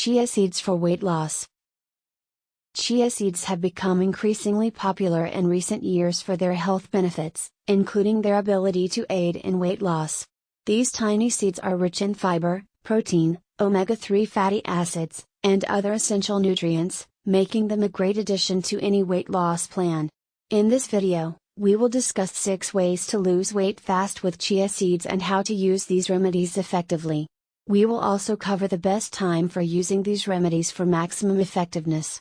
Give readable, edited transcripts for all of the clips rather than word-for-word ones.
Chia seeds for weight loss. Chia seeds have become increasingly popular in recent years for their health benefits, including their ability to aid in weight loss. These tiny seeds are rich in fiber, protein, omega-3 fatty acids, and other essential nutrients, making them a great addition to any weight loss plan. In this video, we will discuss 6 ways to lose weight fast with chia seeds and how to use these remedies effectively. We will also cover the best time for using these remedies for maximum effectiveness.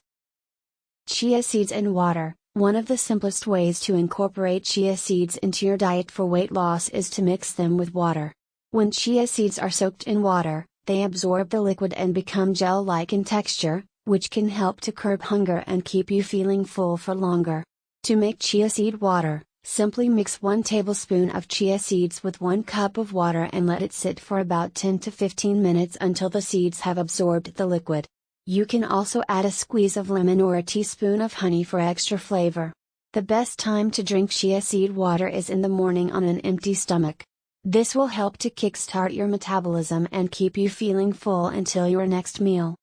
Chia seeds and water. One of the simplest ways to incorporate chia seeds into your diet for weight loss is to mix them with water. When chia seeds are soaked in water, they absorb the liquid and become gel-like in texture, which can help to curb hunger and keep you feeling full for longer. To make chia seed water, simply mix 1 tablespoon of chia seeds with 1 cup of water and let it sit for about 10 to 15 minutes until the seeds have absorbed the liquid. You can also add a squeeze of lemon or a teaspoon of honey for extra flavor. The best time to drink chia seed water is in the morning on an empty stomach. This will help to kickstart your metabolism and keep you feeling full until your next meal.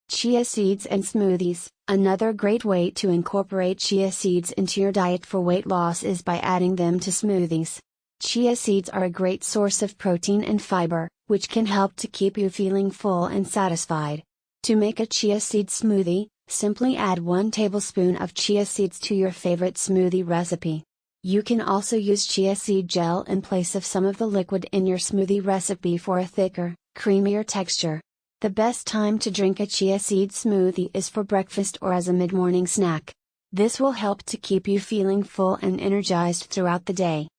Chia seeds and smoothies. Another great way to incorporate chia seeds into your diet for weight loss is by adding them to smoothies. Chia seeds are a great source of protein and fiber, which can help to keep you feeling full and satisfied. To make a chia seed smoothie, simply add 1 tablespoon of chia seeds to your favorite smoothie recipe. You can also use chia seed gel in place of some of the liquid in your smoothie recipe for a thicker, creamier texture. The best time to drink a chia seed smoothie is for breakfast or as a mid-morning snack. This will help to keep you feeling full and energized throughout the day.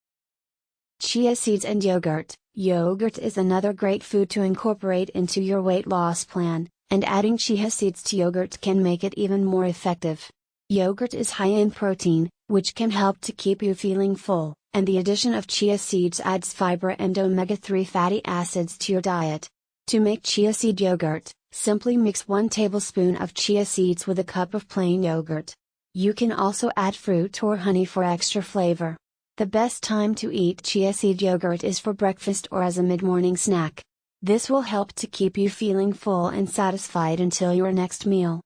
Chia seeds and yogurt. Yogurt is another great food to incorporate into your weight loss plan, and adding chia seeds to yogurt can make it even more effective. Yogurt is high in protein, which can help to keep you feeling full, and the addition of chia seeds adds fiber and omega-3 fatty acids to your diet. To make chia seed yogurt, simply mix 1 tablespoon of chia seeds with a cup of plain yogurt. You can also add fruit or honey for extra flavor. The best time to eat chia seed yogurt is for breakfast or as a mid-morning snack. This will help to keep you feeling full and satisfied until your next meal.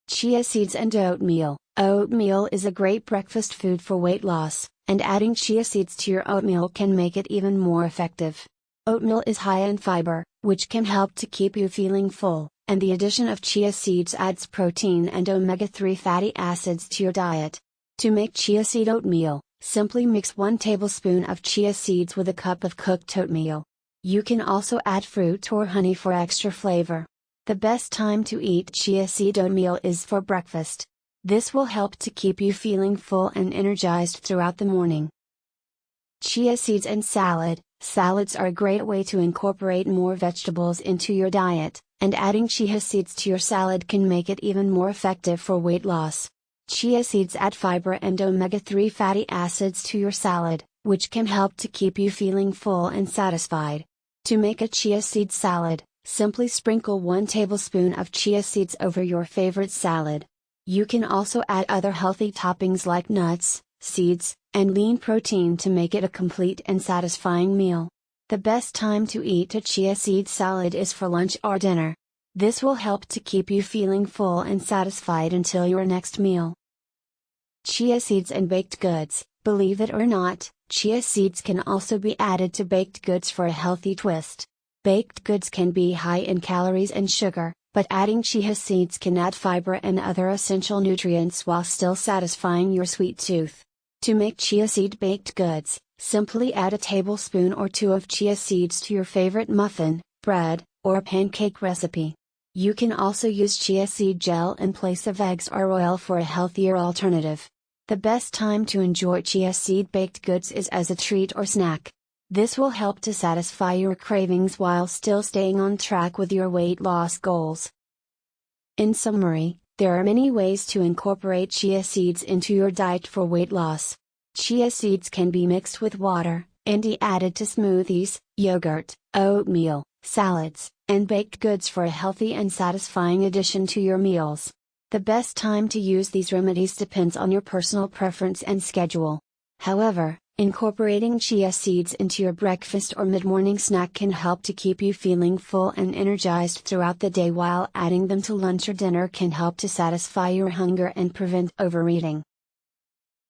Chia seeds and oatmeal. Oatmeal is a great breakfast food for weight loss, and adding chia seeds to your oatmeal can make it even more effective. Oatmeal is high in fiber, which can help to keep you feeling full, and the addition of chia seeds adds protein and omega-3 fatty acids to your diet. To make chia seed oatmeal, simply mix 1 tablespoon of chia seeds with a cup of cooked oatmeal. You can also add fruit or honey for extra flavor. The best time to eat chia seed oatmeal is for breakfast. This will help to keep you feeling full and energized throughout the morning. Chia seeds and salad. Salads are a great way to incorporate more vegetables into your diet, and adding chia seeds to your salad can make it even more effective for weight loss. Chia seeds add fiber and omega-3 fatty acids to your salad, which can help to keep you feeling full and satisfied. To make a chia seed salad, simply sprinkle 1 tablespoon of chia seeds over your favorite salad. You can also add other healthy toppings like nuts, seeds, and lean protein to make it a complete and satisfying meal. The best time to eat a chia seed salad is for lunch or dinner. This will help to keep you feeling full and satisfied until your next meal. Chia seeds and baked goods. Believe it or not, chia seeds can also be added to baked goods for a healthy twist. Baked goods can be high in calories and sugar, but adding chia seeds can add fiber and other essential nutrients while still satisfying your sweet tooth. To make chia seed baked goods, simply add a tablespoon or 2 of chia seeds to your favorite muffin, bread, or pancake recipe. You can also use chia seed gel in place of eggs or oil for a healthier alternative. The best time to enjoy chia seed baked goods is as a treat or snack. This will help to satisfy your cravings while still staying on track with your weight loss goals. In summary, there are many ways to incorporate chia seeds into your diet for weight loss. Chia seeds can be mixed with water, and added to smoothies, yogurt, oatmeal, salads, and baked goods for a healthy and satisfying addition to your meals. The best time to use these remedies depends on your personal preference and schedule. However, Incorporating chia seeds into your breakfast or mid-morning snack can help to keep you feeling full and energized throughout the day, while adding them to lunch or dinner can help to satisfy your hunger and prevent overeating.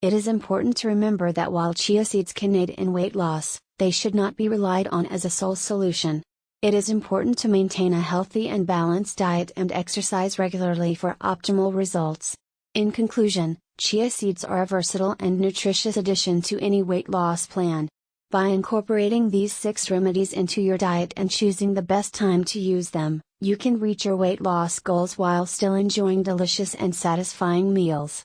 It is important to remember that while chia seeds can aid in weight loss, they should not be relied on as a sole solution. It is important to maintain a healthy and balanced diet and exercise regularly for optimal results. In conclusion, chia seeds are a versatile and nutritious addition to any weight loss plan. By incorporating these 6 remedies into your diet and choosing the best time to use them, you can reach your weight loss goals while still enjoying delicious and satisfying meals.